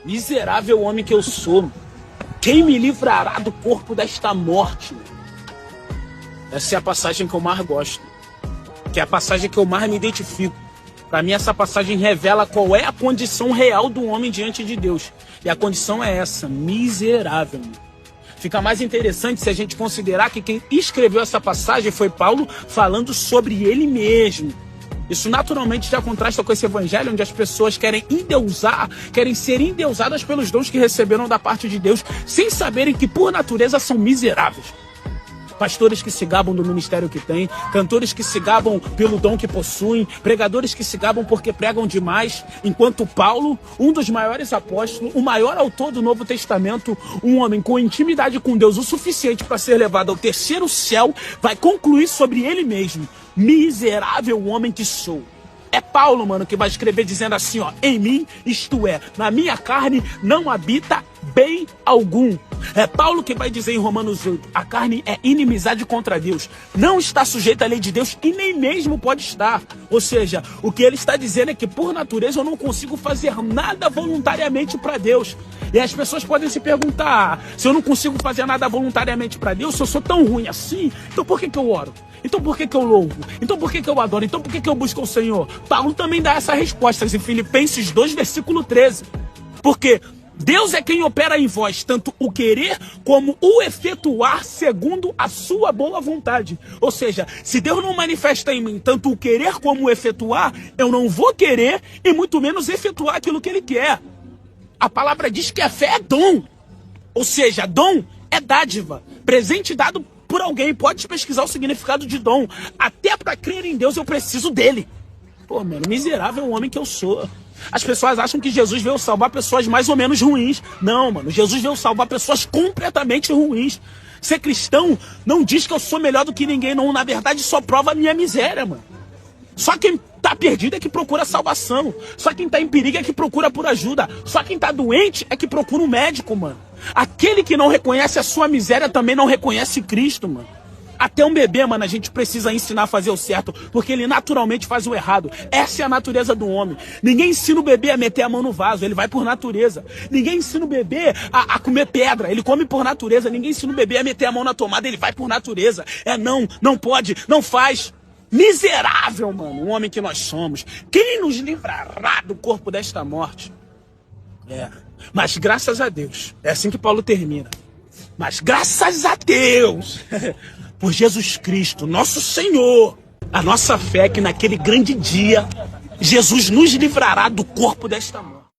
Miserável homem que eu sou. Quem me livrará do corpo desta morte? Essa é a passagem que eu mais gosto. Que é a passagem que eu mais me identifico. Para mim, essa passagem revela qual é a condição real do homem diante de Deus. E a condição é essa, miserável. Fica mais interessante se a gente considerar que quem escreveu essa passagem foi Paulo falando sobre ele mesmo. Isso naturalmente já contrasta com esse evangelho onde as pessoas querem endeusar, querem ser endeusadas pelos dons que receberam da parte de Deus, sem saberem que por natureza são miseráveis. Pastores que se gabam do ministério que têm, cantores que se gabam pelo dom que possuem, pregadores que se gabam porque pregam demais, enquanto Paulo, um dos maiores apóstolos, o maior autor do Novo Testamento, um homem com intimidade com Deus o suficiente para ser levado ao terceiro céu, vai concluir sobre ele mesmo: miserável homem que sou. É Paulo, mano, que vai escrever dizendo assim, ó: em mim, isto é, na minha carne, não habita bem algum. É Paulo que vai dizer em Romanos 8, a carne é inimizade contra Deus, não está sujeita à lei de Deus e nem mesmo pode estar. Ou seja, o que ele está dizendo é que por natureza eu não consigo fazer nada voluntariamente para Deus. E as pessoas podem se perguntar, se eu não consigo fazer nada voluntariamente para Deus, se eu sou tão ruim assim, então por que eu oro? Então por que eu louvo? Então por que eu adoro? Então por que eu busco o Senhor? Paulo também dá essa resposta em Filipenses 2, versículo 13. Porque Deus é quem opera em vós, tanto o querer como o efetuar segundo a sua boa vontade. Ou seja, se Deus não manifesta em mim tanto o querer como o efetuar, eu não vou querer e muito menos efetuar aquilo que Ele quer. A palavra diz que a fé é dom. Ou seja, dom é dádiva, presente dado por alguém. Pode pesquisar o significado de dom. Até para crer em Deus eu preciso dele. Pô, mano, miserável homem que eu sou. As pessoas acham que Jesus veio salvar pessoas mais ou menos ruins. Não, mano, Jesus veio salvar pessoas completamente ruins. Ser cristão não diz que eu sou melhor do que ninguém, não. Na verdade, só prova a minha miséria, mano. Só quem tá perdido é que procura salvação. Só quem tá em perigo é que procura por ajuda. Só quem tá doente é que procura um médico, mano. Aquele que não reconhece a sua miséria também não reconhece Cristo, mano. Até um bebê, mano, a gente precisa ensinar a fazer o certo, porque ele naturalmente faz o errado. Essa é a natureza do homem. Ninguém ensina o bebê a meter a mão no vaso, ele vai por natureza. Ninguém ensina o bebê a comer pedra, ele come por natureza. Ninguém ensina o bebê a meter a mão na tomada, ele vai por natureza. Não pode, não faz. Miserável, mano, o homem que nós somos. Quem nos livrará do corpo desta morte? Mas graças a Deus, é assim que Paulo termina. Mas graças a Deus, por Jesus Cristo, nosso Senhor, a nossa fé é que naquele grande dia, Jesus nos livrará do corpo desta morte.